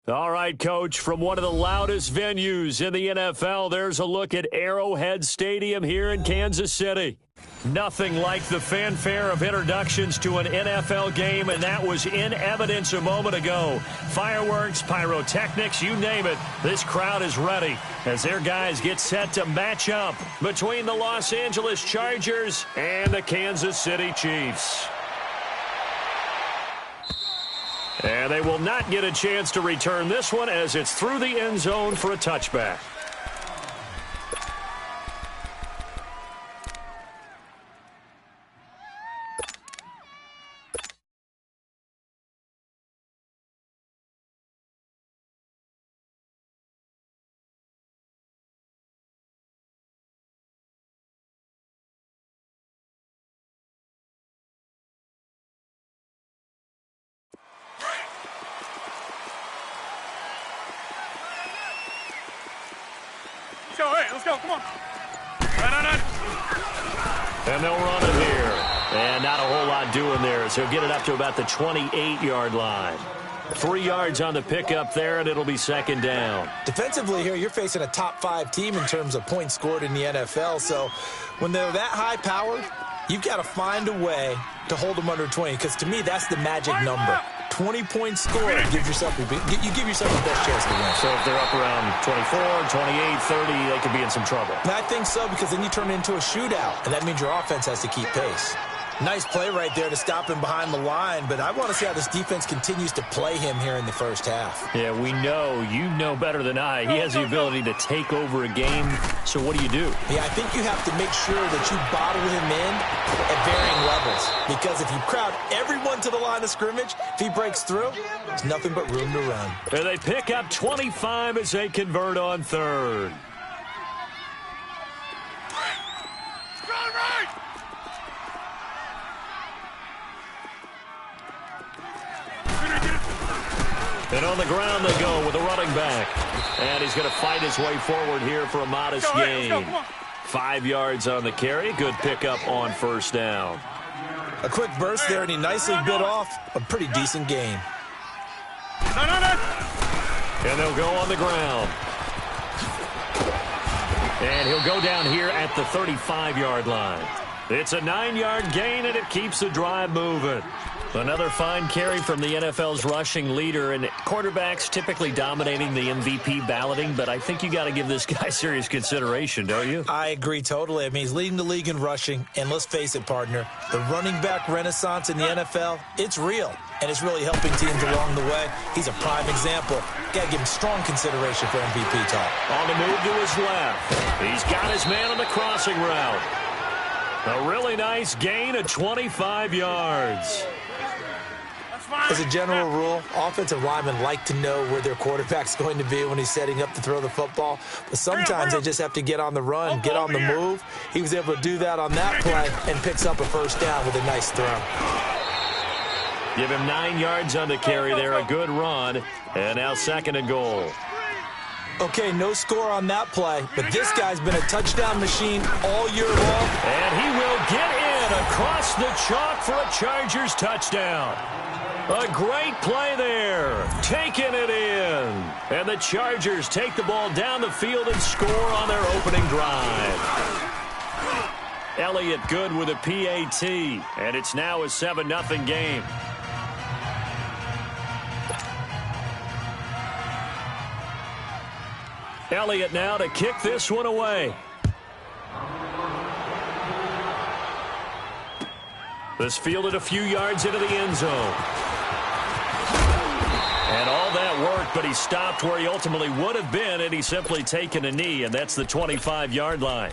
All right, Coach, from one of the loudest venues in the NFL, there's a look at Arrowhead Stadium here in Kansas City. Nothing like the fanfare of introductions to an NFL game, and that was in evidence a moment ago. Fireworks, pyrotechnics, you name it. This crowd is ready as their guys get set to match up between the Los Angeles Chargers and the Kansas City Chiefs. And they will not get a chance to return this one as it's through the end zone for a touchback. Let's go, come on. Run. And they'll run it here. And not a whole lot doing there as he'll get it up to about the 28-yard line. 3 yards on the pickup there, and it'll be second down. Defensively here, you're facing a top-5 team in terms of points scored in the NFL. So when they're that high-powered, you've got to find a way to hold them under 20, because to me, that's the magic number. 20 points scored, you give yourself the best chance to win. So if they're up around 24, 28, 30, they could be in some trouble. And I think so, because then you turn it into a shootout, and that means your offense has to keep pace. Nice play right there to stop him behind the line, but I want to see how this defense continues to play him here in the first half. Yeah, we know. You know better than I. He has the ability to take over a game, so what do you do? Yeah, I think you have to make sure that you bottle him in at varying levels, because if you crowd everyone to the line of scrimmage, if he breaks through, there's nothing but room to run. And they pick up 25 as they convert on third. And on the ground they go with a running back. And he's going to fight his way forward here for a modest gain. 5 yards on the carry. Good pickup on first down. A quick burst there, and he nicely bit off a pretty decent gain. And they'll go on the ground. And he'll go down here at the 35-yard line. It's a 9-yard gain, and it keeps the drive moving. Another fine carry from the NFL's rushing leader, and quarterbacks typically dominating the MVP balloting, but I think you got to give this guy serious consideration, don't you? I agree totally. I mean, he's leading the league in rushing, and let's face it, partner, the running back renaissance in the NFL, it's real, and it's really helping teams along the way. He's a prime example. Got to give him strong consideration for MVP talk. On the move to his left. He's got his man on the crossing route. A really nice gain of 25 yards. As a general rule, offensive linemen like to know where their quarterback's going to be when he's setting up to throw the football. But sometimes they just have to get on the run, get on the move. He was able to do that on that play and picks up a first down with a nice throw. Give him 9 yards on the carry there, a good run. And now second and goal. Okay, no score on that play, but this guy's been a touchdown machine all year long. And he will get in across the chalk for a Chargers touchdown. A great play there, taking it in. And the Chargers take the ball down the field and score on their opening drive. Elliott good with a PAT, and it's now a 7-0 game. Elliott now to kick this one away. This fielded a few yards into the end zone. And all that work, but he stopped where he ultimately would have been had he simply taken a knee, and that's the 25-yard line.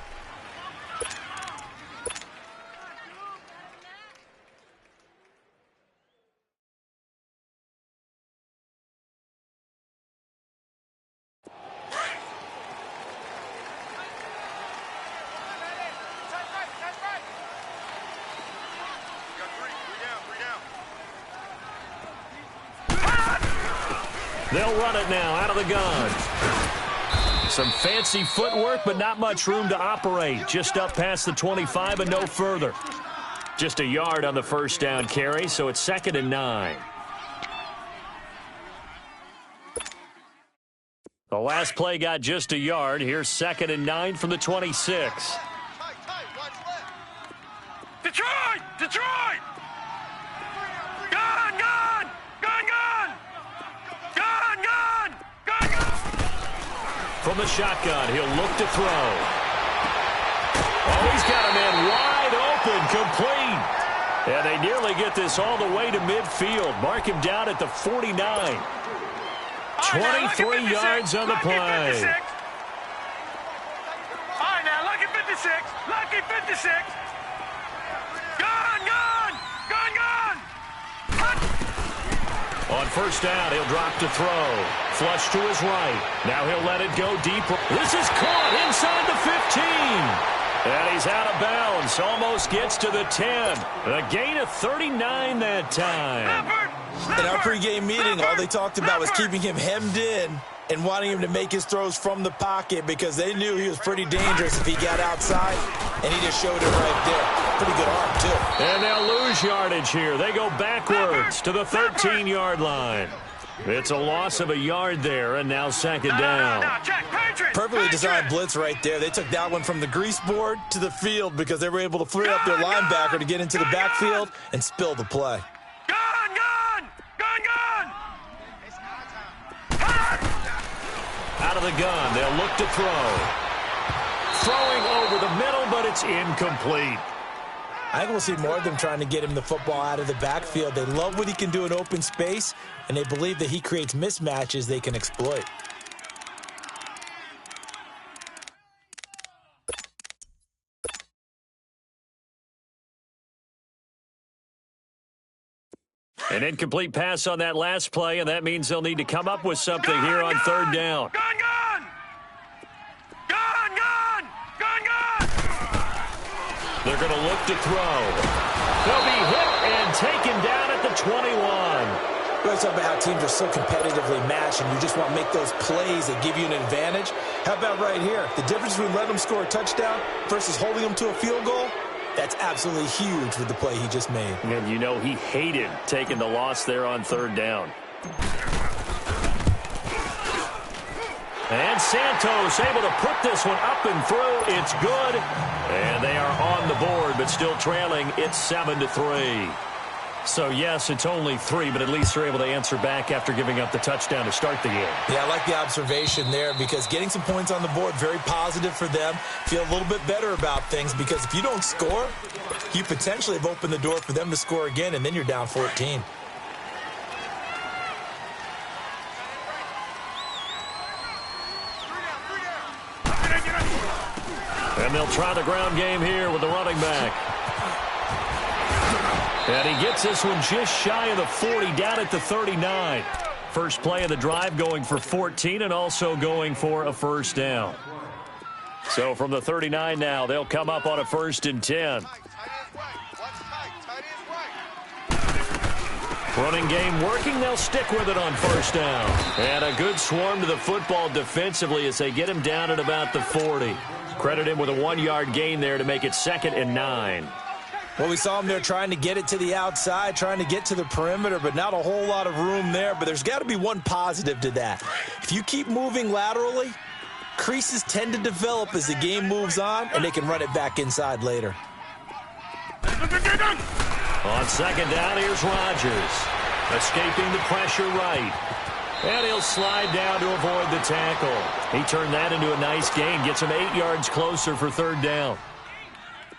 They'll run it now out of the gun. Some fancy footwork, but not much room to operate. Just up past the 25 and no further. Just a yard on the first down carry, so it's 2nd and 9. The last play got just a yard. Here's 2nd and 9 from the 26. Detroit! Detroit! Gone! Gone! Gone! Gone! Gone! Gone! Gone! Gone! From the shotgun, he'll look to throw. Oh, he's got a man wide open, complete. And they nearly get this all the way to midfield. Mark him down at the 49. 23 yards on the play. All right, now, lucky 56. Lucky 56. Gone, gone, gone, gone. On first down, he'll drop to throw. Flush to his right. Now he'll let it go deep. This is caught inside the 15. And he's out of bounds. Almost gets to the 10. A gain of 39 that time. In our pregame meeting, all they talked about was keeping him hemmed in and wanting him to make his throws from the pocket because they knew he was pretty dangerous if he got outside, and he just showed it right there. Pretty good arm, too. And they'll lose yardage here. They go backwards to the 13-yard line. It's a loss of a yard there, and now 2nd down. Perfectly designed blitz right there. They took that one from the grease board to the field because they were able to free up their linebacker to get into the backfield and spill the play. Out of the gun, they'll look to throw. Throwing over the middle, but it's incomplete. I think we'll see more of them trying to get him the football out of the backfield. They love what he can do in open space, and they believe that he creates mismatches they can exploit. An incomplete pass on that last play, and that means they'll need to come up with something here on 3rd down. Gone, gone! Gone, gone! Gone, gone! They're going to look to throw. They'll be hit and taken down at the 21. We always talk about how teams are so competitively matched, and you just want to make those plays that give you an advantage. How about right here? The difference between letting them score a touchdown versus holding them to a field goal? That's absolutely huge with the play he just made. And you know he hated taking the loss there on 3rd down. And Santos able to put this one up and through. It's good. And they are on the board, but still trailing. It's 7-3. So, yes, it's only 3, but at least they're able to answer back after giving up the touchdown to start the game. Yeah, I like the observation there because getting some points on the board, very positive for them. Feel a little bit better about things because if you don't score, you potentially have opened the door for them to score again, and then you're down 14. And they'll try the ground game here with the running back. And he gets this one just shy of the 40, down at the 39. First play of the drive going for 14 and also going for a first down. So from the 39 now, they'll come up on a 1st and 10. Running game working, they'll stick with it on 1st down. And a good swarm to the football defensively as they get him down at about the 40. Credit him with a 1-yard gain there to make it 2nd and 9. Well, we saw him there trying to get it to the outside, trying to get to the perimeter, but not a whole lot of room there. But there's got to be one positive to that. If you keep moving laterally, creases tend to develop as the game moves on, and they can run it back inside later. On 2nd down, here's Rodgers. Escaping the pressure right. And he'll slide down to avoid the tackle. He turned that into a nice gain, gets him 8 yards closer for 3rd down.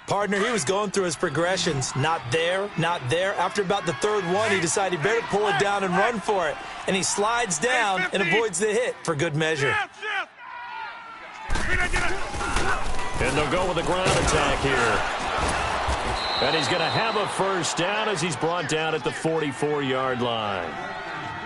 Partner, he was going through his progressions. Not there, not there. After about the 3rd one, he decided he better pull it down and run for it. And he slides down and avoids the hit for good measure. And they'll go with a ground attack here. And he's going to have a first down as he's brought down at the 44-yard line.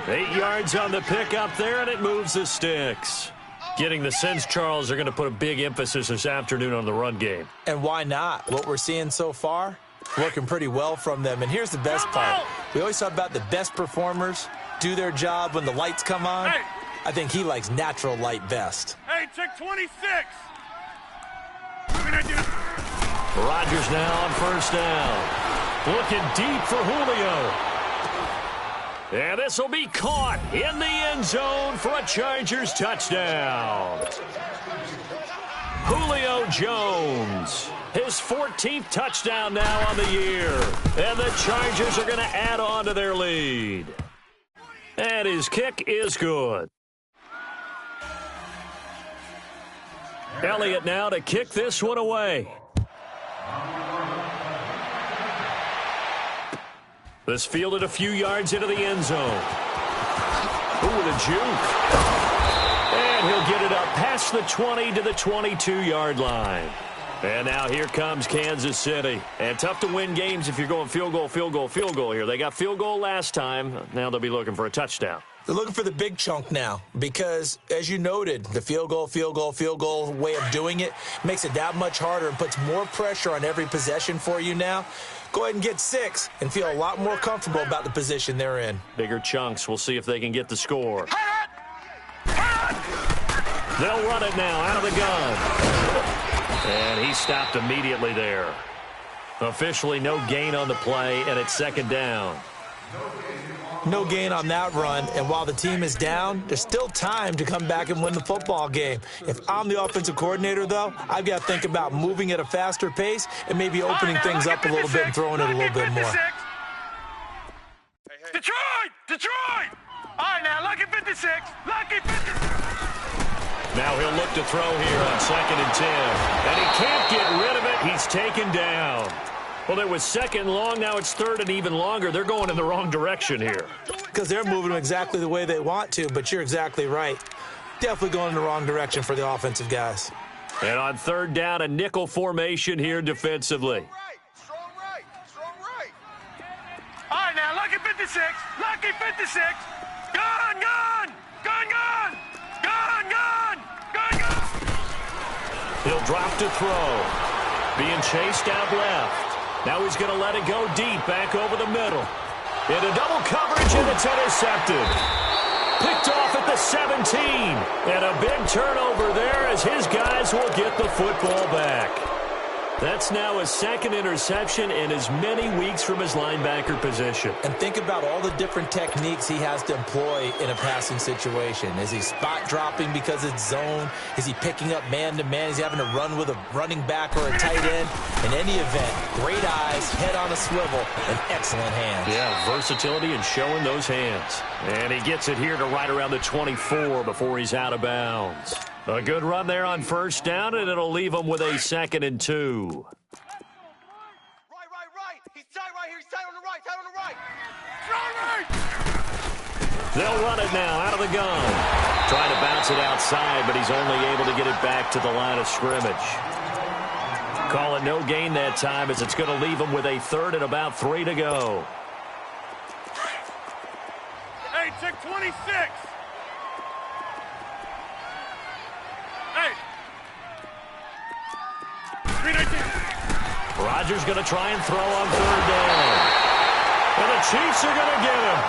8 yards on the pickup there, and it moves the sticks. Getting the sense, Charles, they're going to put a big emphasis this afternoon on the run game. And why not? What we're seeing so far, working pretty well from them. And here's the best part. We always talk about the best performers do their job when the lights come on. Hey. I think he likes natural light best. Hey, check 26. Rodgers now on 1st down. Looking deep for Julio. And this will be caught in the end zone for a Chargers touchdown. Julio Jones, his 14th touchdown now on the year. And the Chargers are going to add on to their lead. And his kick is good. Elliott now to kick this one away. This fielded a few yards into the end zone. Ooh, the juke. And he'll get it up past the 20 to the 22-yard line. And now here comes Kansas City. And tough to win games if you're going field goal, field goal, field goal here. They got field goal last time. Now they'll be looking for a touchdown. They're looking for the big chunk now because, as you noted, the field goal way of doing it makes it that much harder and puts more pressure on every possession for you now. Go ahead and get 6 and feel a lot more comfortable about the position they're in. Bigger chunks. We'll see if they can get the score. They'll run it now out of the gun. And he stopped immediately there. Officially no gain on the play, and it's second down. No gain on that run, and while the team is down, there's still time to come back and win the football game. If I'm the offensive coordinator, though, I've got to think about moving at a faster pace and maybe opening things up a little bit and throwing it a little bit more. Detroit! All right, now, lucky 56. Lucky 56. Now he'll look to throw here on 2nd and 10. And he can't get rid of it. He's taken down. Well, it was 2nd and long. Now it's 3rd and even longer. They're going in the wrong direction here. Because they're moving exactly the way they want to, but you're exactly right. Definitely going in the wrong direction for the offensive guys. And on 3rd down, a nickel formation here defensively. Strong right. All right, now, lucky 56. Lucky 56. Gun! He'll drop to throw. Being chased out left. Now he's going to let it go deep, back over the middle. Into double coverage, and it's intercepted. Picked off at the 17. And a big turnover there as his guys will get the football back. That's now his 2nd interception in as many weeks from his linebacker position. And think about all the different techniques he has to employ in a passing situation. Is he spot dropping because it's zone? Is he picking up man-to-man? Is he having to run with a running back or a tight end? In any event, great eyes, head on a swivel, and excellent hands. Yeah, versatility and showing those hands. And he gets it here to right around the 24 before he's out of bounds. A good run there on 1st down, and it'll leave him with a 2nd and 2. Right. He's tight right here. He's tight on the right. Strong right. They'll run it now out of the gun. Trying to bounce it outside, but he's only able to get it back to the line of scrimmage. Call it no gain that time as it's going to leave him with a 3rd and about 3 to go. Hey, check 26. Hey. 319. Rodgers going to try and throw on 3rd down. And the Chiefs are going to get him.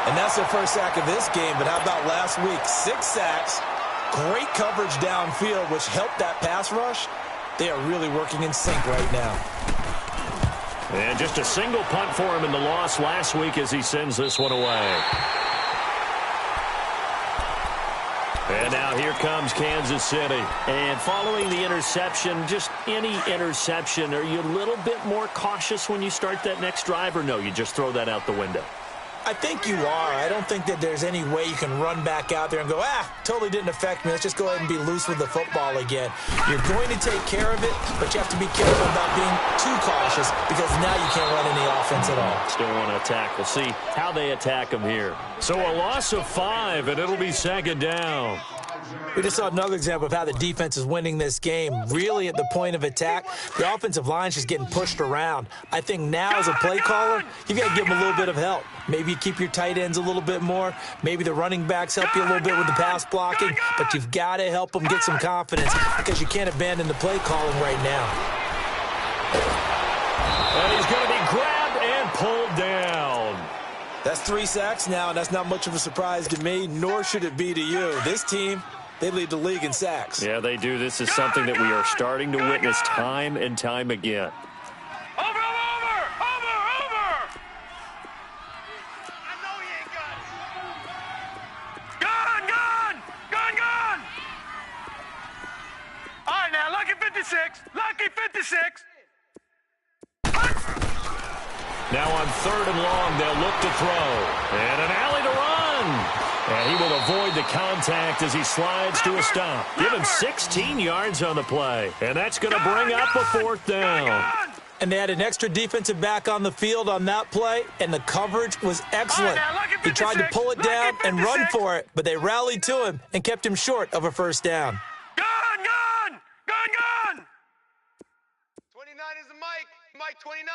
And that's their first sack of this game, but how about last week? 6 sacks, great coverage downfield, which helped that pass rush. They are really working in sync right now. And just a single punt for him in the loss last week as he sends this one away. And now here comes Kansas City. And following the interception, just any interception, are you a little bit more cautious when you start that next drive, or no, you just throw that out the window? I think you are. I don't think that there's any way you can run back out there and go, totally didn't affect me. Let's just go ahead and be loose with the football again. You're going to take care of it, but you have to be careful about being too cautious because now you can't run any offense at all. Still want to attack. We'll see how they attack him here. So a loss of 5, and it'll be 2nd down. We just saw another example of how the defense is winning this game. Really at the point of attack, the offensive line's just getting pushed around. I think now as a play caller, you've got to give them a little bit of help. Maybe you keep your tight ends a little bit more. Maybe the running backs help you a little bit with the pass blocking. But you've got to help them get some confidence because you can't abandon the play calling right now. And he's going to be grabbed and pulled down. That's 3 sacks now, and that's not much of a surprise to me, nor should it be to you. This team, they lead the league in sacks. Yeah, they do. This is something that we are starting to witness time and time again. Over! I know he ain't got 56. Lucky 56. Now on 3rd and long, they'll look to throw. And an alley to run. And he will avoid the contact as he slides to a stop. Give him 16 yards on the play. And that's going to bring up a 4th down. And they had an extra defensive back on the field on that play, and the coverage was excellent. He tried to pull it down and run for it, but they rallied to him and kept him short of a 1st down. Gone! 29 is the Mike. Mike 29.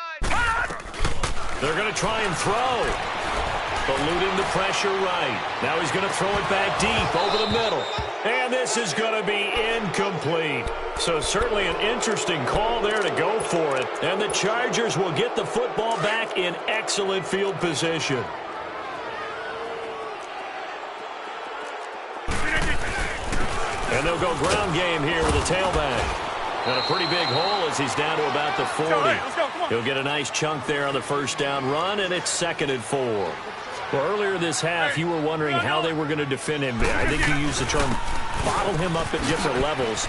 They're going to try and throw. Eluding the pressure right. Now he's going to throw it back deep over the middle. And this is going to be incomplete. So certainly an interesting call there to go for it. And the Chargers will get the football back in excellent field position. And they'll go ground game here with a tailback. Got a pretty big hole as he's down to about the 40. He'll get a nice chunk there on the 1st down run, and it's 2nd and 4. Well, earlier this half, you were wondering how they were going to defend him. I think you used the term bottle him up at different levels.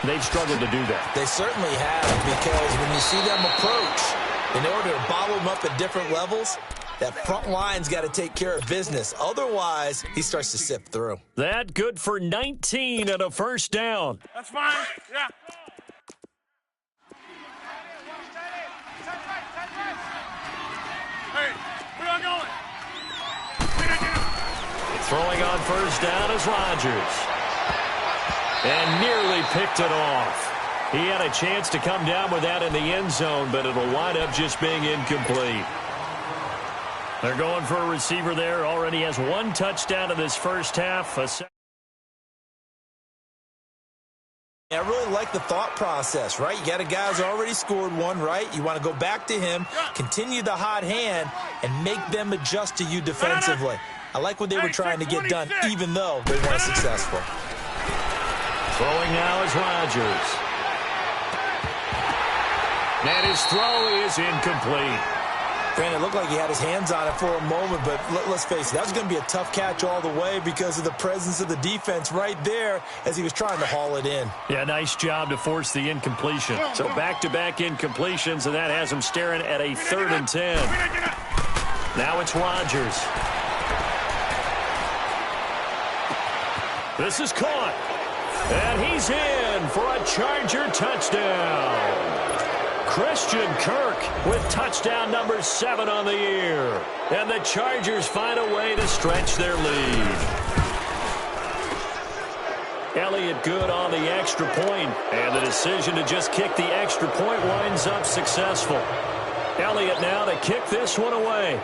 They've struggled to do that. They certainly have, because when you see them approach, in order to bottle him up at different levels, that front line's got to take care of business. Otherwise, he starts to sift through. That good for 19 and a 1st down. That's fine. Yeah. Hey, where are you going? Throwing on 1st down is Rodgers. And nearly picked it off. He had a chance to come down with that in the end zone, but it'll wind up just being incomplete. They're going for a receiver there. Already has 1 touchdown in this 1st half. I really like the thought process, right? You got a guy who's already scored 1, right? You want to go back to him, continue the hot hand, and make them adjust to you defensively. I like what they were trying to get done, even though they weren't successful. Throwing now is Rodgers. And his throw is incomplete. Brandon, it looked like he had his hands on it for a moment, but let's face it, that was going to be a tough catch all the way because of the presence of the defense right there as he was trying to haul it in. Yeah, nice job to force the incompletion. So back-to-back incompletions, and that has him staring at a 3rd and 10. Now it's Rodgers. This is caught. And he's in for a Charger touchdown. Christian Kirk with touchdown number 7 on the year. And the Chargers find a way to stretch their lead. Elliott good on the extra point, and the decision to just kick the extra point winds up successful. Elliott now to kick this one away.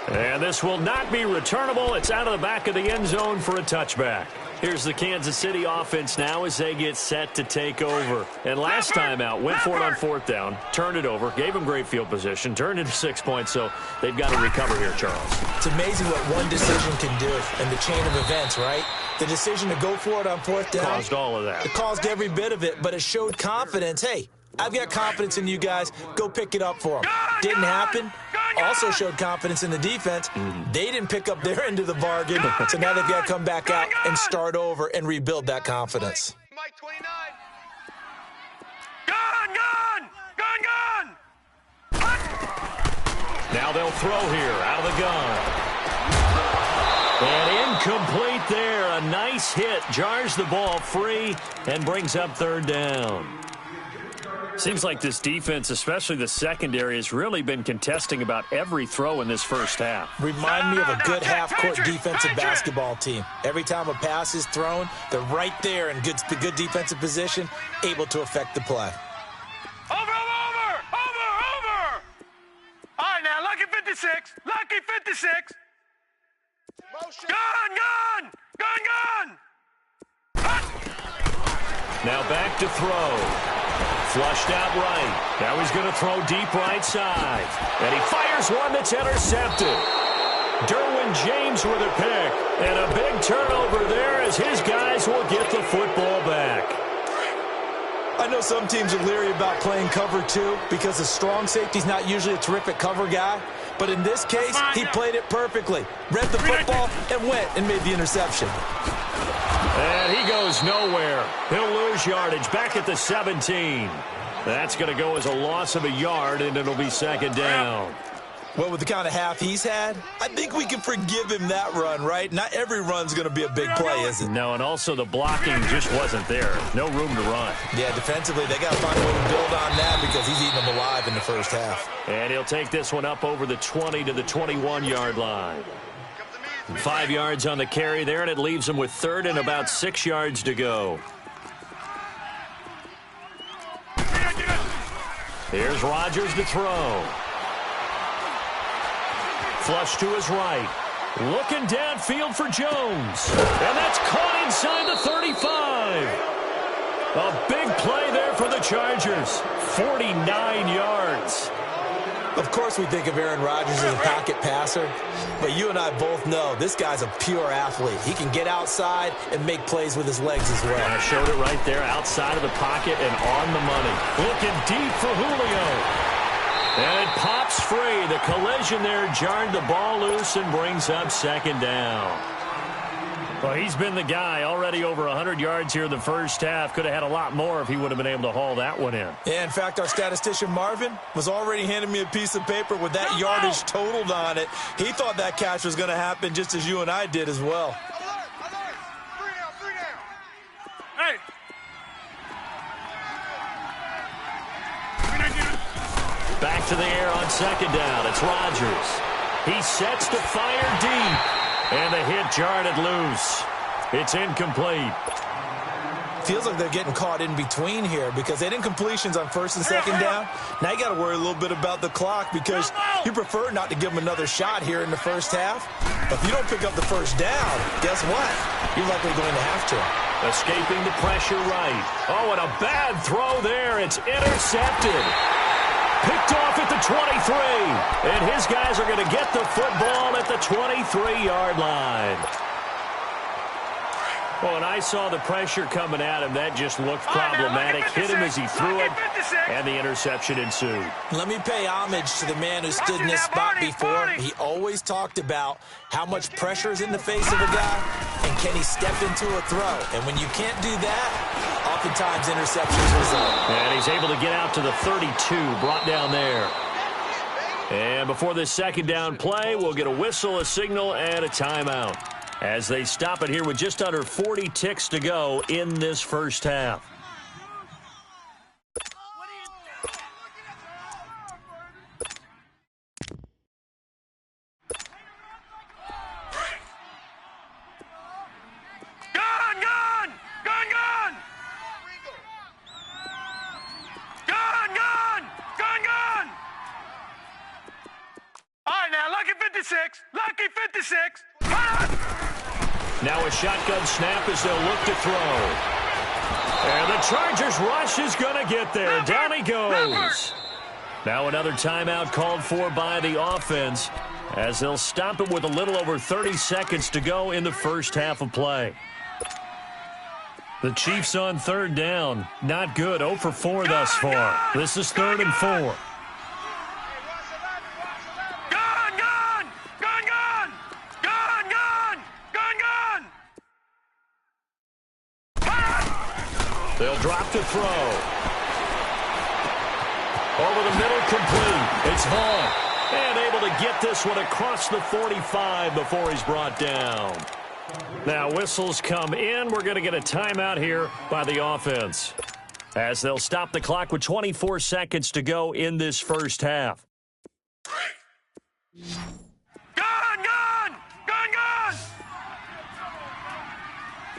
And this will not be returnable. It's out of the back of the end zone for a touchback. Here's the Kansas City offense now as they get set to take over. And last time out, went for it on 4th down, turned it over, gave them great field position, turned into 6 points, so they've got to recover here, Charles. It's amazing what one decision can do in the chain of events, right? The decision to go for it on 4th down. Caused all of that. It caused every bit of it, but it showed confidence. Hey, I've got confidence in you guys. Go pick it up for them. Didn't happen. Also showed confidence in the defense. They didn't pick up their end of the bargain, so now they've got to come back out and start over and rebuild that confidence. Mike 29. Now they'll throw here out of the gun. And incomplete there. A nice hit. Jars the ball free and brings up 3rd down. Seems like this defense, especially the secondary, has really been contesting about every throw in this 1st half. Remind me of a good half-court defensive basketball team. Every time a pass is thrown, they're right there in the good defensive position, able to affect the play. Over! All right, now, lucky 56. Lucky 56. Motion. Gone! Now back to throw. Flushed out right. Now he's going to throw deep right side. And he fires one that's intercepted. Derwin James with a pick. And a big turnover there as his guys will get the football back. I know some teams are leery about playing cover 2 because the strong safety's not usually a terrific cover guy. But in this case, he played it perfectly. Read the football and went and made the interception. And he goes nowhere. He'll lose yardage back at the 17. That's going to go as a loss of a yard, and it'll be second down. Well, with the kind of half he's had, I think we can forgive him that run, right? Not every run's going to be a big play, is it? No, and also the blocking just wasn't there. No room to run. Yeah, defensively, they got to find a way to build on that because he's eating them alive in the first half. And he'll take this one up over the 20 to the 21-yard line. 5 yards on the carry there, and it leaves him with third and about 6 yards to go. Here's Rodgers to throw. Flush to his right. Looking downfield for Jones. And that's caught inside the 35. A big play there for the Chargers. 49 yards. Of course we think of Aaron Rodgers as a pocket passer, but you and I both know this guy's a pure athlete. He can get outside and make plays with his legs as well. I showed it right there, outside of the pocket and on the money. Looking deep for Julio. And it pops free. The collision there jarred the ball loose and brings up second down. Well, he's been the guy already over 100 yards here in the first half. Could have had a lot more if he would have been able to haul that one in. Yeah, in fact, our statistician Marvin was already handing me a piece of paper with that yardage totaled on it. He thought that catch was going to happen just as you and I did as well. Three down. Hey. Back to the air on second down. It's Rodgers. He sets to fire deep. And the hit jarred it loose. It's incomplete. Feels like they're getting caught in between here because they didn't completions on first and second down. Now you got to worry a little bit about the clock because you prefer not to give them another shot here in the first half. But if you don't pick up the first down, guess what? You're likely going to have to. Escaping the pressure right. Oh, and a bad throw there. It's intercepted. Picked off at the 23. And his guys are going to get the football at the 23-yard line. Well, and I saw the pressure coming at him. That just looked problematic. Hit him as he threw it, and the interception ensued. Let me pay homage to the man who stood in this spot before. He always talked about how much pressure is in the face of a guy, and can he step into a throw. And when you can't do that, oftentimes interceptions result. And he's able to get out to the 32, brought down there. And before this second down play, we'll get a whistle, a signal, and a timeout as they stop it here with just under 40 ticks to go in this first half. Lucky 56. Now a shotgun snap as they'll look to throw. And the Chargers rush is going to get there. Down he goes. Now another timeout called for by the offense as they'll stop it with a little over 30 seconds to go in the first half of play. The Chiefs on third down. Not good. 0 for 4 thus far. This is 3rd and 4. They'll drop to throw. Over the middle, complete. It's Vaughn. And able to get this one across the 45 before he's brought down. Now whistles come in. We're going to get a timeout here by the offense as they'll stop the clock with 24 seconds to go in this first half.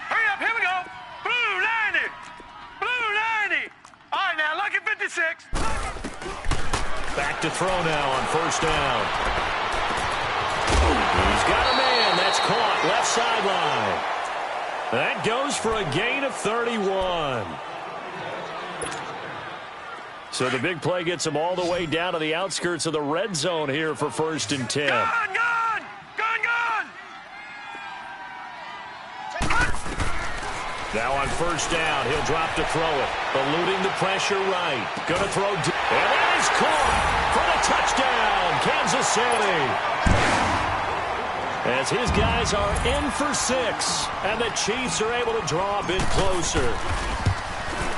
Hurry up, here we go. Blue 90. Blue 90. All right, now, lucky 56. Back to throw now on first down. He's got a man. That's caught. Left sideline. That goes for a gain of 31. So the big play gets him all the way down to the outskirts of the red zone here for 1st and 10. Gun! Now on first down, he'll drop to throw it. Eluding the pressure right. Going to throw. And that is caught for the touchdown, Kansas City. As his guys are in for 6, and the Chiefs are able to draw a bit closer.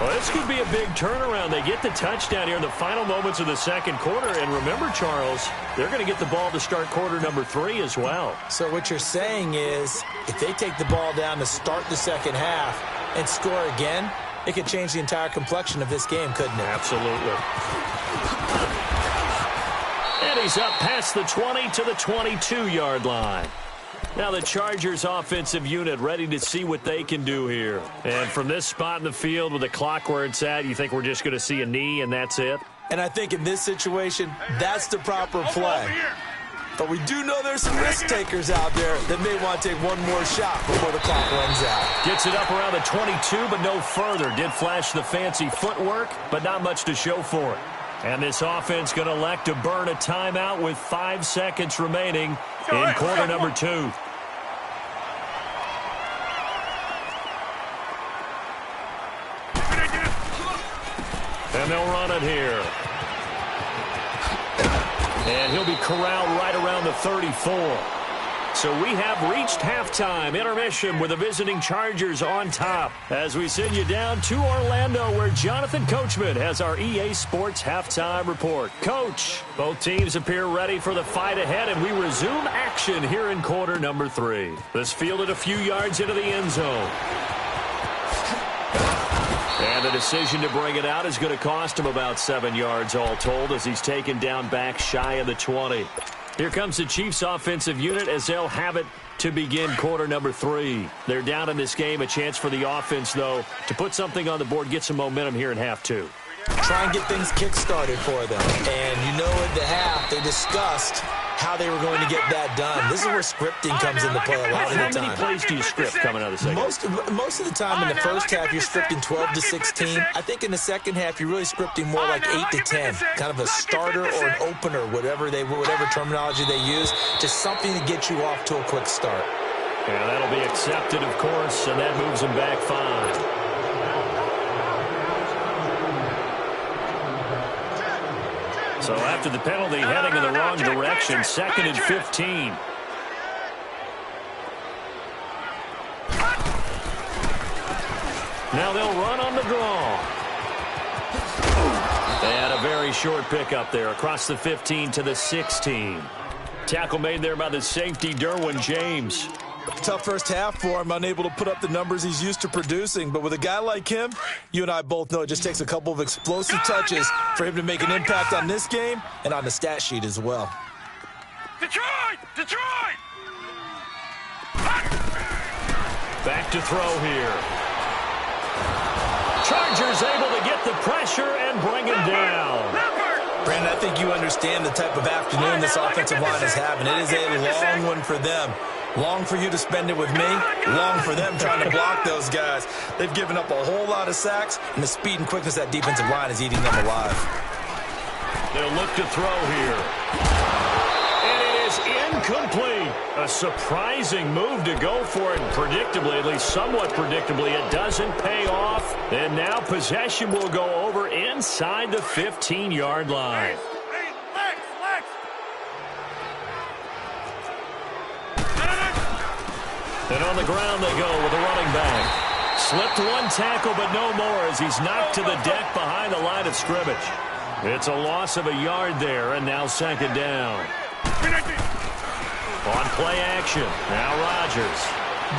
Well, this could be a big turnaround. They get the touchdown here in the final moments of the second quarter. And remember, Charles, they're going to get the ball to start quarter number 3 as well. So what you're saying is if they take the ball down to start the second half and score again, it could change the entire complexion of this game, couldn't it? Absolutely. And he's up past the 20 to the 22-yard line. Now the Chargers offensive unit ready to see what they can do here. And from this spot in the field with the clock where it's at, you think we're just going to see a knee and that's it? And I think in this situation, that's the proper play. But we do know there's some risk takers out there that may want to take one more shot before the clock runs out. Gets it up around the 22, but no further. Did flash the fancy footwork, but not much to show for it. And this offense going to elect to burn a timeout with 5 seconds remaining in quarter number 2. And they'll run it here. And he'll be corralled right around the 34. So we have reached halftime intermission with the visiting Chargers on top as we send you down to Orlando where Jonathan Coachman has our EA Sports halftime report. Coach, both teams appear ready for the fight ahead and we resume action here in quarter number 3. This fielded a few yards into the end zone. And the decision to bring it out is going to cost him about 7 yards all told as he's taken down back shy of the 20. Here comes the Chiefs offensive unit as they'll have it to begin quarter number 3. They're down in this game. A chance for the offense, though, to put something on the board, get some momentum here in half 2. Try and get things kick-started for them. And you know at the half, they discussed how they were going to get that done. This is where scripting comes into play a lot of the time. How many plays do you script coming out of the second? Most of the time in the first half, you're scripting 12 to 16. I think in the second half, you're really scripting more like 8 to 10. Kind of a starter or an opener, whatever terminology they use. Just something to get you off to a quick start. Yeah, that'll be accepted, of course, and that moves them back 5. So after the penalty, heading in the wrong direction, 2nd and 15. Now they'll run on the draw. And a very short pickup there across the 15 to the 16. Tackle made there by the safety, Derwin James. Tough first half for him, unable to put up the numbers he's used to producing. But with a guy like him, you and I both know it just takes a couple of explosive touches for him to make an impact on this game and on the stat sheet as well. Detroit! Detroit! Back to throw here. Chargers able to get the pressure and bring him down. Brandon, I think you understand the type of afternoon this offensive line is having. It is a long one for them. Long for you to spend it with me. Long for them trying to block those guys. They've given up a whole lot of sacks, and the speed and quickness of that defensive line is eating them alive. They'll look to throw here. And it is incomplete. A surprising move to go for it. Predictably, at least somewhat predictably, it doesn't pay off. And now possession will go over inside the 15-yard line. And on the ground they go with a running back. Slipped one tackle, but no more as he's knocked to the deck behind the line of scrimmage. It's a loss of a yard there, and now 2nd down. On play action, now Rodgers.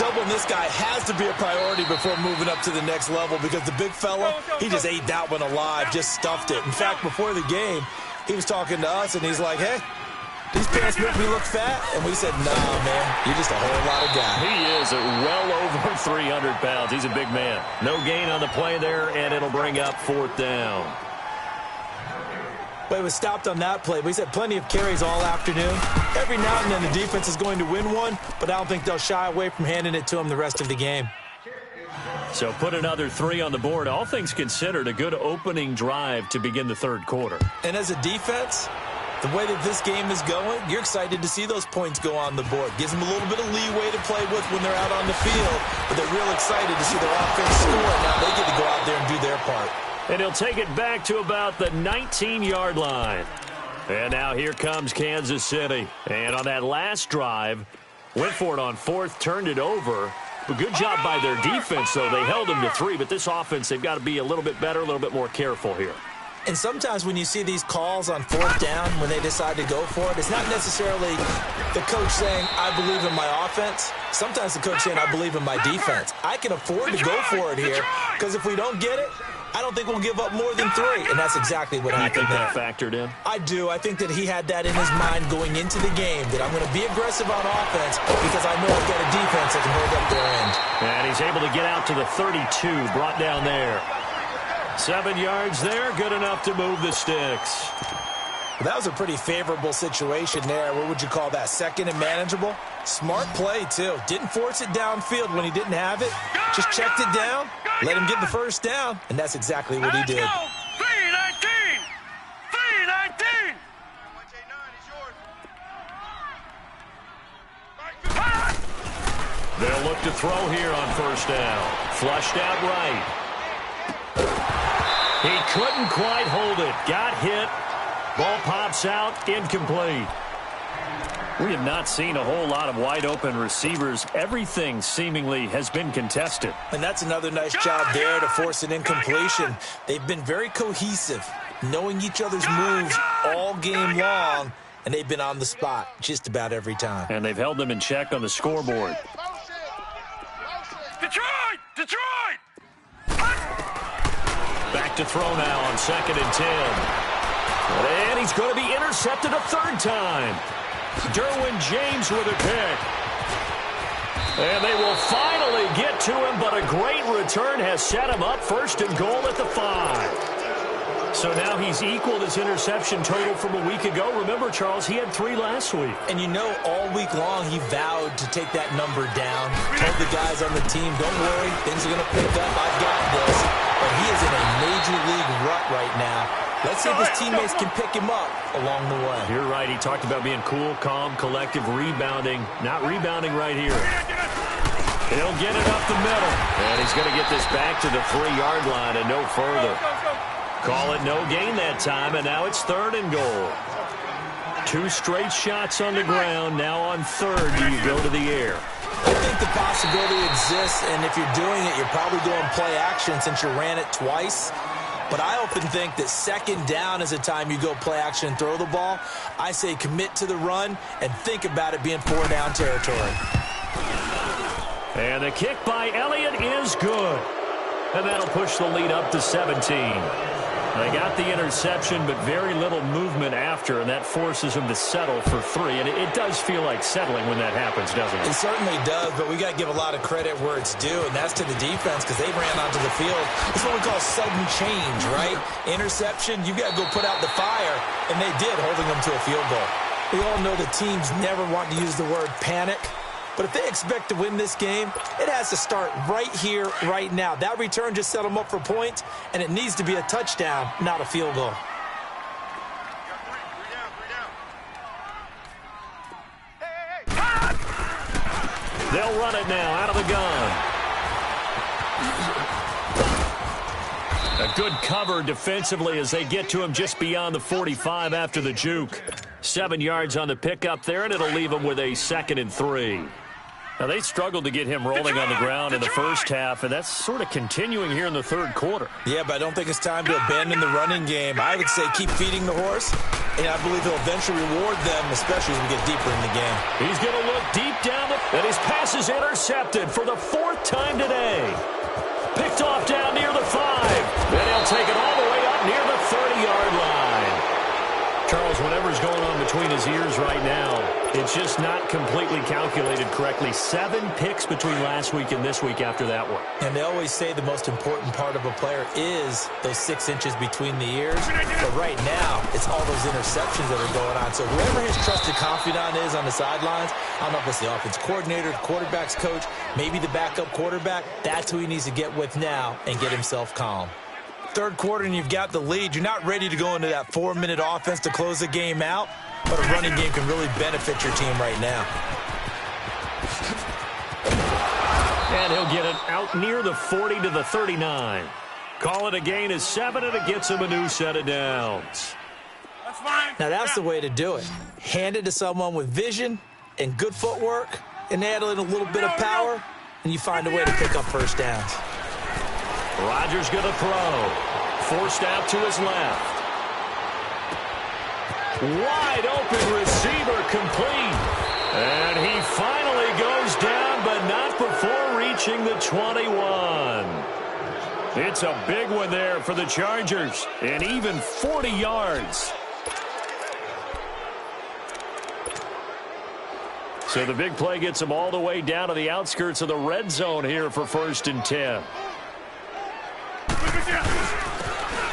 Doubling this guy has to be a priority before moving up to the next level because the big fella, he just ate that one alive, just stuffed it. In fact, before the game, he was talking to us, and he's like, hey, these pants make me look fat. And we said, nah, man, you're just a whole lot of guy. He is well over 300 pounds. He's a big man. No gain on the play there, and it'll bring up 4th down. But it was stopped on that play. We said plenty of carries all afternoon. Every now and then the defense is going to win one, but I don't think they'll shy away from handing it to him the rest of the game. So put another 3 on the board. All things considered, a good opening drive to begin the 3rd quarter. And as a defense, the way that this game is going, you're excited to see those points go on the board. Gives them a little bit of leeway to play with when they're out on the field, but they're real excited to see their offense score. Now they get to go out there and do their part. And he'll take it back to about the 19-yard line. And now here comes Kansas City. And on that last drive, went for it on fourth, turned it over. But good job by their defense, though. They held them to 3, but this offense, they've got to be a little bit better, a little bit more careful here. And sometimes when you see these calls on fourth down, when they decide to go for it, it's not necessarily the coach saying, I believe in my offense. Sometimes the coach saying, I believe in my defense. I can afford to go for it here because if we don't get it, I don't think we'll give up more than 3. And that's exactly what happened there. You think that factored in? I do. I think that he had that in his mind going into the game, that I'm going to be aggressive on offense because I know I've got a defense that can hold up their end. And he's able to get out to the 32, brought down there. 7 yards there, good enough to move the sticks. That was a pretty favorable situation there. What would you call that? Second and manageable? Smart play, too. Didn't force it downfield when he didn't have it. Just checked it down, let him get the first down, and that's exactly what he did. 319! 319! They'll look to throw here on first down. Flushed out right. He couldn't quite hold it. Got hit. Ball pops out. Incomplete. We have not seen a whole lot of wide-open receivers. Everything seemingly has been contested. And that's another nice job there to force an incompletion. They've been very cohesive, knowing each other's moves all game long, and they've been on the spot just about every time. And they've held them in check on the scoreboard. Detroit! Detroit! Back to throw now on 2nd and 10. And he's going to be intercepted a 3rd time. Derwin James with a pick. And they will finally get to him, but a great return has set him up 1st and goal at the 5. So now he's equaled his interception total from a week ago. Remember, Charles, he had 3 last week. And you know, all week long he vowed to take that number down. Told the guys on the team, don't worry, things are going to pick up. I've got this. But he is in a major league rut right now. Let's see if his teammates can pick him up along the way. You're right. He talked about being cool, calm, collective, rebounding. Not rebounding right here. He'll get it up the middle. And he's going to get this back to the 3-yard line and no further. Call it no gain that time, and now it's 3rd and goal. 2 straight shots on the ground. Now on 3rd, do you go to the air? I think the possibility exists, and if you're doing it, you're probably going play action since you ran it twice. But I often think that 2nd down is a time you go play action and throw the ball. I say commit to the run and think about it being 4-down territory. And the kick by Elliott is good. And that'll push the lead up to 17. They got the interception, but very little movement after, and that forces them to settle for 3. And it does feel like settling when that happens, doesn't it? It certainly does, but we got to give a lot of credit where it's due, and that's to the defense because they ran onto the field. It's what we call sudden change, right? Interception, you got to go put out the fire, and they did, holding them to a field goal. We all know the teams never want to use the word panic. But if they expect to win this game, it has to start right here, right now. That return just set them up for points, and it needs to be a touchdown, not a field goal. They'll run it now out of the gun. A good cover defensively as they get to him just beyond the 45 after the juke. 7 yards on the pickup there, and it'll leave him with a 2nd and 3. Now, they struggled to get him rolling on the ground in the first half, and that's sort of continuing here in the 3rd quarter. Yeah, but I don't think it's time to abandon the running game. I would say keep feeding the horse, and I believe he'll eventually reward them, especially as we get deeper in the game. He's going to look deep down, and his pass is intercepted for the 4th time today. Picked off down near the 5, and he'll take it all the way up near the 30-yard line. Charles, whatever's going on between his ears right now, it's just not completely calculated correctly. 7 picks between last week and this week after that one. And they always say the most important part of a player is those 6 inches between the ears. But right now, it's all those interceptions that are going on. So whoever his trusted confidant is on the sidelines, I don't know if it's the offense coordinator, the quarterback's coach, maybe the backup quarterback, that's who he needs to get with now and get himself calm. 3rd quarter and you've got the lead. You're not ready to go into that 4-minute offense to close the game out, but a running game can really benefit your team right now. And he'll get it out near the 40 to the 39. Call it a gain of 7, and it gets him a new set of downs. That's fine. Now, that's the way to do it. Hand it to someone with vision and good footwork, and add in a little bit of power, and you find a way to pick up first downs. Rodgers going to throw. Forced out to his left. Wide open receiver complete. And he finally goes down, but not before reaching the 21. It's a big one there for the Chargers, and even 40 yards. So the big play gets him all the way down to the outskirts of the red zone here for 1st and 10.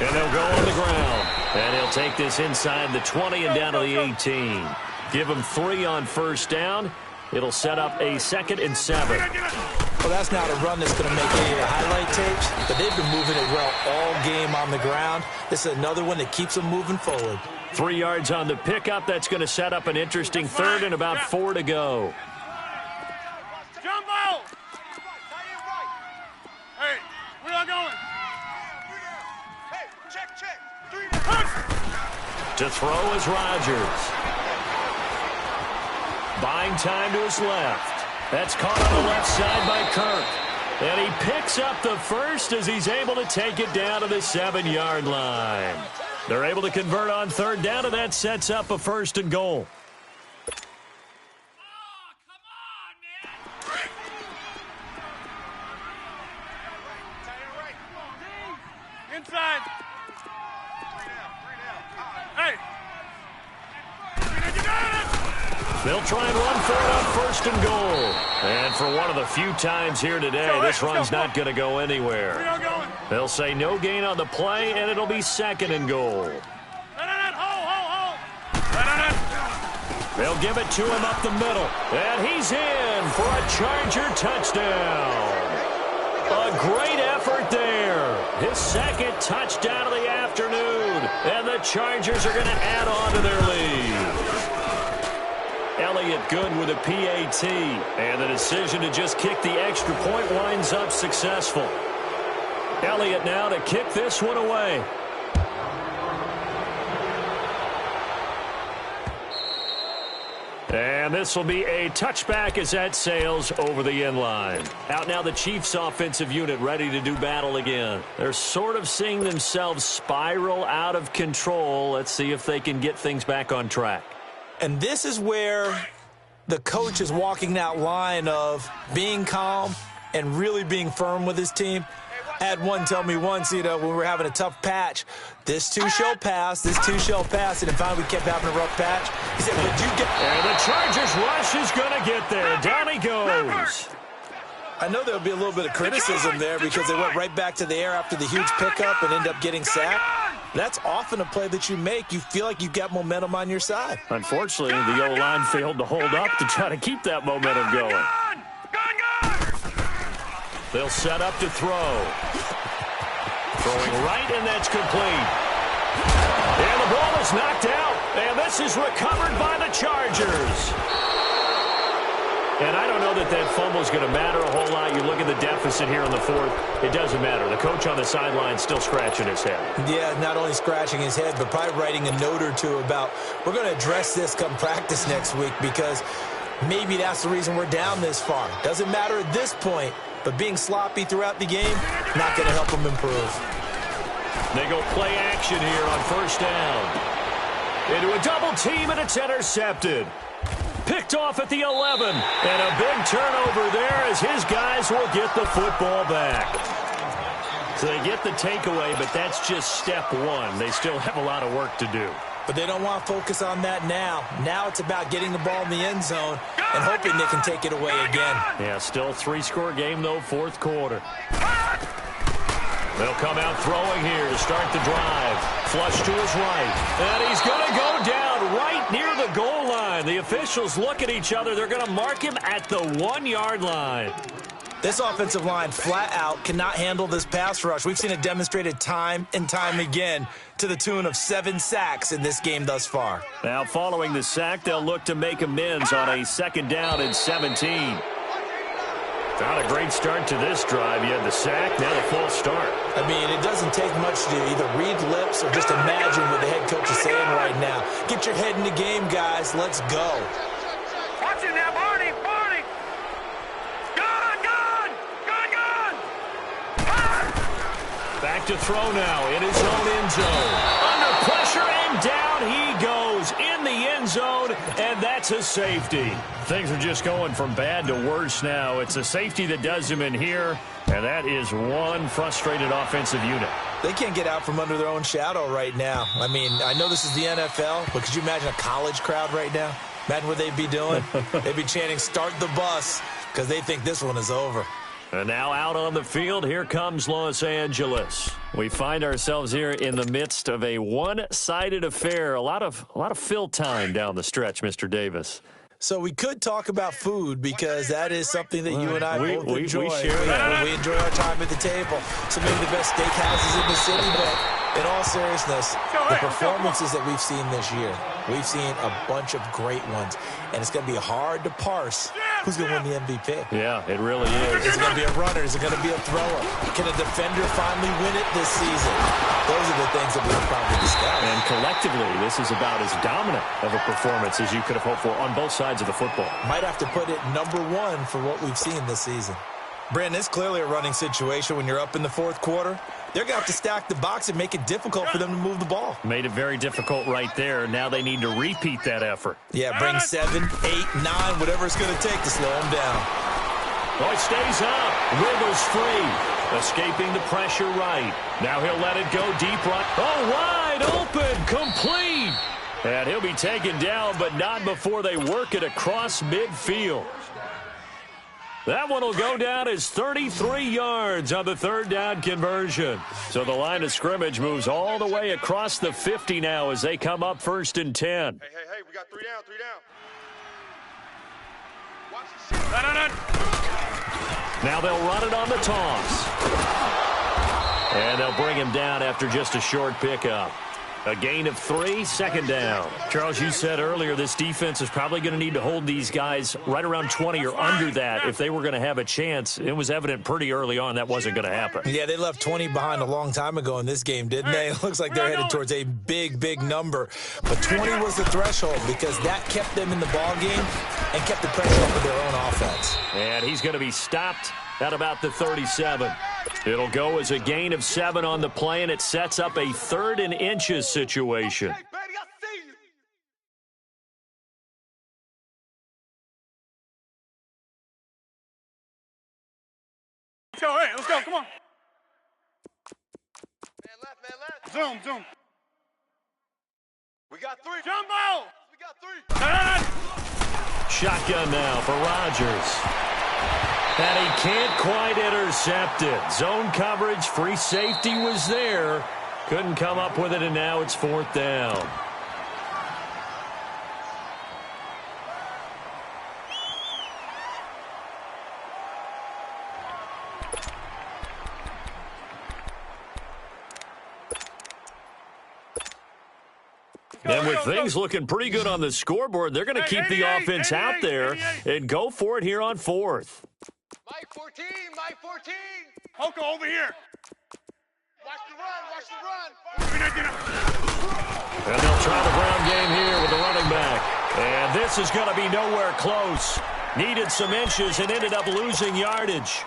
And they'll go on the ground. And he'll take this inside the 20 and down to the 18. Give him 3 on first down. It'll set up a 2nd and 7. Well, that's not a run that's going to make any of the highlight tapes, but they've been moving it well all game on the ground. This is another one that keeps them moving forward. 3 yards on the pickup. That's going to set up an interesting 3rd and about 4 to go. Jumbo! Hey, where y'all going? Hey, check. 3 To throw is Rodgers. Buying time to his left. That's caught on the left side by Kirk. And he picks up the first as he's able to take it down to the 7-yard line. They're able to convert on 3rd down, and that sets up a 1st and goal. Inside. 3 down. Hey. They'll try and run for it on 1st and goal. And for one of the few times here today, this run's not going to go anywhere. They'll say no gain on the play, and it'll be 2nd and goal. They'll give it to him up the middle. And he's in for a Charger touchdown. A great effort there. His 2nd touchdown of the afternoon. And the Chargers are going to add on to their lead. Elliott good with a PAT. And the decision to just kick the extra point winds up successful. Elliott now to kick this one away. And this will be a touchback as that sails over the end line. Out now the Chiefs offensive unit ready to do battle again. They're sort of seeing themselves spiral out of control. Let's see if they can get things back on track. And this is where the coach is walking that line of being calm and really being firm with his team. I had one tell me once, when we were having a tough patch, this too shall pass, and then finally we kept having a rough patch. He said, would you get... And the Chargers rush is going to get there. Down he goes. I know there'll be a little bit of criticism there because they went right back to the air after the huge pickup and end up getting sacked. That's often a play that you make. You feel like you've got momentum on your side. Unfortunately, the O-line failed to hold up to try to keep that momentum going. They'll set up to throw. Throwing right, and that's complete. And the ball is knocked out. And this is recovered by the Chargers. And I don't know that fumble is going to matter a whole lot. You look at the deficit here in the 4th. It doesn't matter. The coach on the sideline still scratching his head. Yeah, not only scratching his head, but probably writing a note or two about, we're going to address this come practice next week because maybe that's the reason we're down this far. Doesn't matter at this point, but being sloppy throughout the game, not going to help them improve. They go play action here on 1st down. Into a double team, and it's intercepted. Picked off at the 11. And a big turnover there as his guys will get the football back. So they get the takeaway, but that's just step 1. They still have a lot of work to do. But they don't want to focus on that now. Now it's about getting the ball in the end zone and hoping they can take it away again. Yeah, still 3-score game, though, 4th quarter. They'll come out throwing here to start the drive. Flush to his right. And he's going to go down right near the goal line. The officials look at each other. They're going to mark him at the 1-yard line. This offensive line flat out cannot handle this pass rush. We've seen it demonstrated time and time again to the tune of 7 sacks in this game thus far. Now following the sack, they'll look to make amends on a 2nd down and 17. Not a great start to this drive. You had the sack, now the false start. I mean, it doesn't take much to either read lips or just imagine what the head coach is saying right now. Get your head in the game, guys. Let's go. Watch it now, Barney. Barney. Gone. Back to throw now in his own end zone. Under pressure and down he goes in the end zone, and that's a safety. Things are just going from bad to worse now. It's a safety that does him in here, and that is one frustrated offensive unit. They can't get out from under their own shadow right now. I mean, I know this is the NFL, but could you imagine a college crowd right now? Imagine what they'd be doing. They'd be chanting, "Start the bus," because they think this one is over. And now out on the field, here comes Los Angeles. We find ourselves here in the midst of a one-sided affair. A lot of fill time down the stretch, Mr. Davis. So we could talk about food because that is something that you and I both enjoy. We share that. We enjoy our time at the table. Some of the best steakhouses in the city, but in all seriousness, the performances that we've seen this year, we've seen a bunch of great ones, and it's going to be hard to parse who's going to win the MVP. Yeah, it really is. Is it going to be a runner? Is it going to be a thrower? Can a defender finally win it this season? Those are the things that we'll probably discuss. And collectively, this is about as dominant of a performance as you could have hoped for on both sides of the football. Might have to put it #1 for what we've seen this season. Brandon, it's clearly a running situation when you're up in the fourth quarter. They're going to have to stack the box and make it difficult for them to move the ball. Made it very difficult right there. Now they need to repeat that effort. Yeah, bring 7, 8, 9, whatever it's going to take to slow them down. Oh, he stays up. Wiggles free. Escaping the pressure right. Now he'll let it go deep right. Oh, wide open. Complete. And he'll be taken down, but not before they work it across midfield. That one will go down as 33 yards on the third down conversion. So the line of scrimmage moves all the way across the 50 now as they come up 1st and 10. Hey, we got 3 down, 3 down. Watch the shit. Now they'll run it on the toss. And they'll bring him down after just a short pickup. A gain of 3, 2nd down. Charles, you said earlier this defense is probably going to need to hold these guys right around 20 or under that if they were going to have a chance. It was evident pretty early on that wasn't going to happen. Yeah, they left 20 behind a long time ago in this game, didn't they? It looks like they're headed towards a big number. But 20 was the threshold because that kept them in the ball game and kept the pressure off of their own offense. And he's going to be stopped at about the 37. It'll go as a gain of 7 on the play, and it sets up a 3rd and inches situation. Hey, baby, I see you. Let's go, come on. Man left. Zoom. We got 3. Jumbo! We got 3. Shotgun now for Rodgers. And he can't quite intercept it. Zone coverage, free safety was there. Couldn't come up with it, and now it's 4th down. And with things looking pretty good on the scoreboard, they're going to keep the offense out there and go for it here on 4th. Mike 14, Mike 14. Hoko over here. Watch the run. And they'll try the ground game here with the running back. And this is going to be nowhere close. Needed some inches and ended up losing yardage.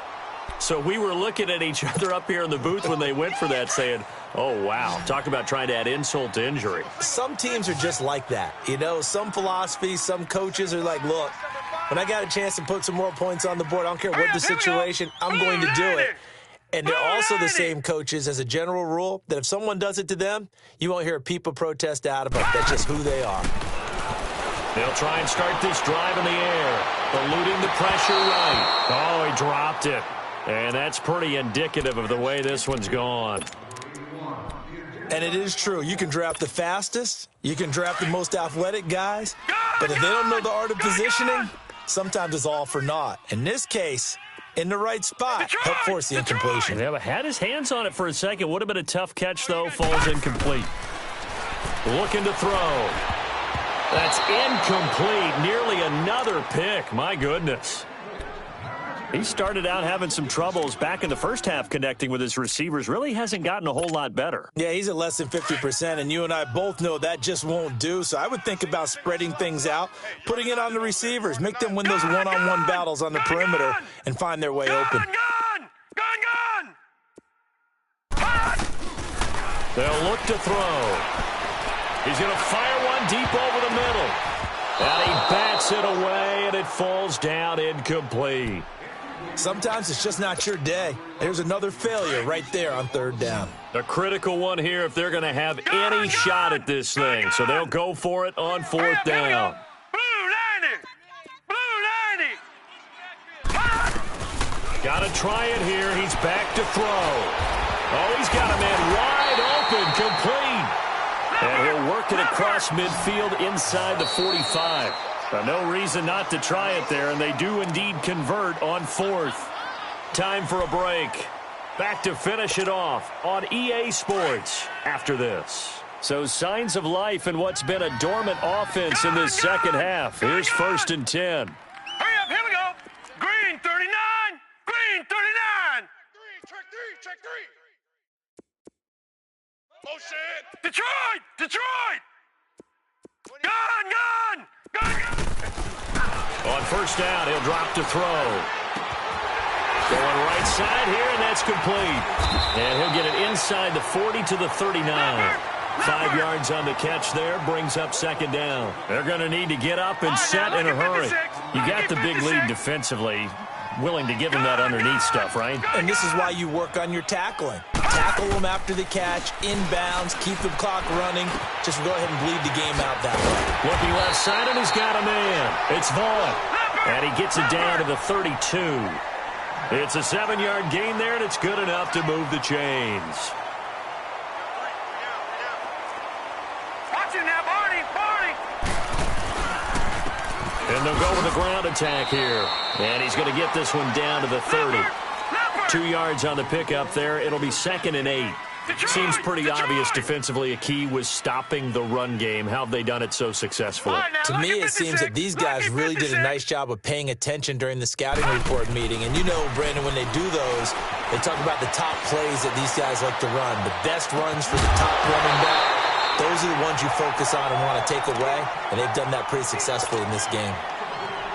So we were looking at each other up here in the booth when they went for that saying, oh, wow, talk about trying to add insult to injury. Some teams are just like that. You know, some philosophies, some coaches are like, look, when I got a chance to put some more points on the board, I don't care what the situation, I'm going to do it. And they're also the same coaches as a general rule that if someone does it to them, you won't hear a peep of protest out of them. That's just who they are. They'll try and start this drive in the air, eluding the pressure right. Oh, he dropped it. And that's pretty indicative of the way this one's gone. And it is true. You can draft the fastest. You can draft the most athletic guys. But if they don't know the art of positioning, sometimes it's all for naught. In this case, in the right spot, help force the incompletion. Yeah, but had his hands on it for a second. Would have been a tough catch, though. Falls incomplete. Looking to throw. That's incomplete. Nearly another pick. My goodness. He started out having some troubles back in the first half connecting with his receivers. Really hasn't gotten a whole lot better. Yeah, he's at less than 50%, and you and I both know that just won't do. So I would think about spreading things out, putting it on the receivers, make them win those one-on-one battles on the perimeter and find their way open. They'll look to throw. He's going to fire one deep over the middle. And he bats it away, and it falls down incomplete. Sometimes it's just not your day. There's another failure right there on third down. A critical one here if they're going to have any shot at this thing. So they'll go for it on fourth down. Got to try it here. He's back to throw. Oh, he's got a man wide open, complete. And he'll work it across midfield inside the 45. No reason not to try it there, and they do indeed convert on fourth. Time for a break. Back to finish it off on EA Sports after this. So signs of life in what's been a dormant offense in this second half. Here's 1st and 10. Hurry up, here we go. Green 39, green 39. Check three. Motion. Detroit. Gun. On first down, he'll drop to throw. Going right side here, and that's complete. And he'll get it inside the 40 to the 39. 5 yards on the catch there, brings up second down. They're going to need to get up and set in a hurry. You got the big lead defensively. Willing to give him that underneath stuff, right? And this is why you work on your tackling. Tackle them after the catch, inbounds, keep the clock running. Just go ahead and bleed the game out that way. Looking left side, and he's got a man. It's Vaughn. And he gets it down to the 32. It's a 7-yard gain there, and it's good enough to move the chains. Watch it now, Barney. And they'll go with a ground attack here. And he's going to get this one down to the 30. 2 yards on the pickup there. It'll be 2nd and 8. Seems pretty obvious defensively a key was stopping the run game. How have they done it so successfully? To me, it seems that these guys really did a nice job of paying attention during the scouting report meeting. And you know, Brandon, when they do those, they talk about the top plays that these guys like to run. The best runs for the top running back. Those are the ones you focus on and want to take away. And they've done that pretty successfully in this game.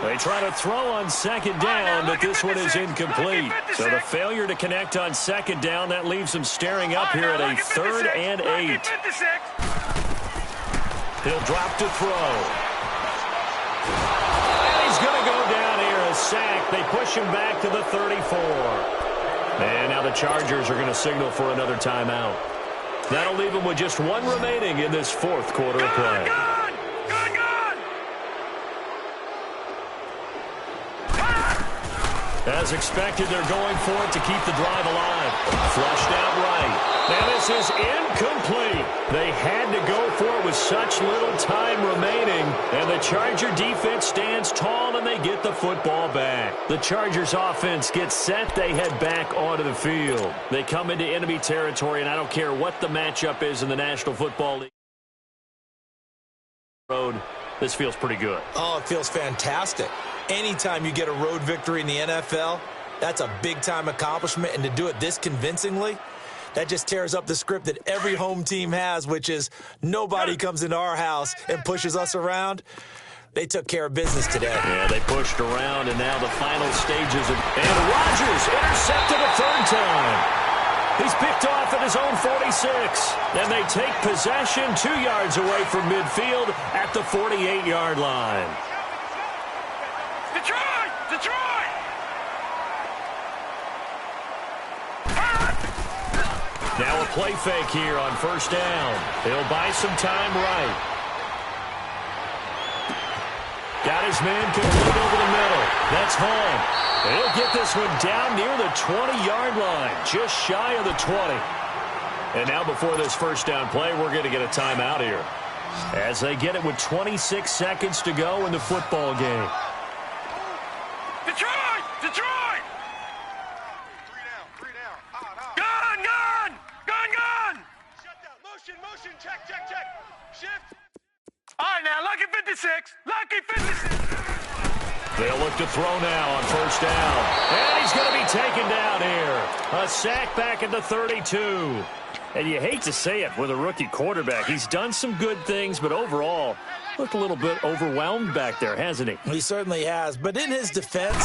They try to throw on second down, but this one is incomplete. So the failure to connect on second down, that leaves them staring up here at a 3rd and 8. He'll drop to throw. And he's going to go down here, a sack. They push him back to the 34. And now the Chargers are going to signal for another timeout. That'll leave them with just one remaining in this 4th quarter of play. As expected, they're going for it to keep the drive alive. Flushed out right. Now this is incomplete. They had to go for it with such little time remaining. And the Charger defense stands tall, and they get the football back. The Chargers offense gets set. They head back onto the field. They come into enemy territory, and I don't care what the matchup is in the National Football League. Road. This feels pretty good. Oh, it feels fantastic. Anytime you get a road victory in the NFL, that's a big-time accomplishment. And to do it this convincingly, that just tears up the script that every home team has, which is nobody comes into our house and pushes us around. They took care of business today. Yeah, they pushed around, and now the final stages of... And Rodgers intercepted a 3rd time. He's picked off at his own 46. And they take possession 2 yards away from midfield at the 48-yard line. Detroit! Now a play fake here on first down. He'll buy some time right. Got his man complete over the middle. That's Vaughn. He'll get this one down near the 20-yard line, just shy of the 20. And now before this first down play, we're going to get a timeout here as they get it with 26 seconds to go in the football game. Detroit! Three down. Gun! Shut down. Motion. Check. Shift. All right, now, lucky 56. They'll look to throw now on first down. And he's going to be taken down here. A sack back at the 32. And you hate to say it with a rookie quarterback. He's done some good things, but overall, looked a little bit overwhelmed back there, hasn't he? He certainly has. But in his defense,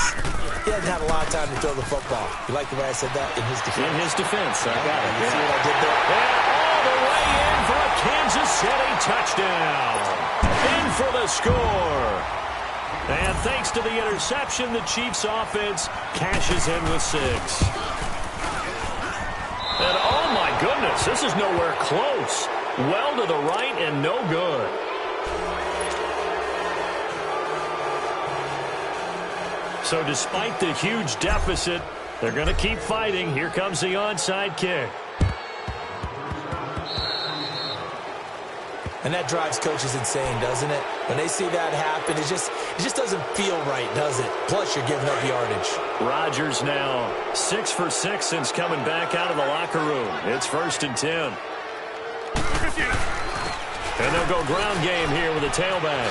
he hasn't had a lot of time to throw the football. You like the way I said that? In his defense. In his defense. I got it. You see what I did there? And all the way in for a Kansas City touchdown. In for the score. And thanks to the interception, the Chiefs offense cashes in with 6. And oh my goodness, this is nowhere close. Well to the right and no good. So despite the huge deficit, they're going to keep fighting. Here comes the onside kick. And that drives coaches insane, doesn't it? When they see that happen, it just doesn't feel right, does it? Plus, you're giving up yardage. Rodgers now 6 for 6 since coming back out of the locker room. It's 1st and 10. And they'll go ground game here with a tailback.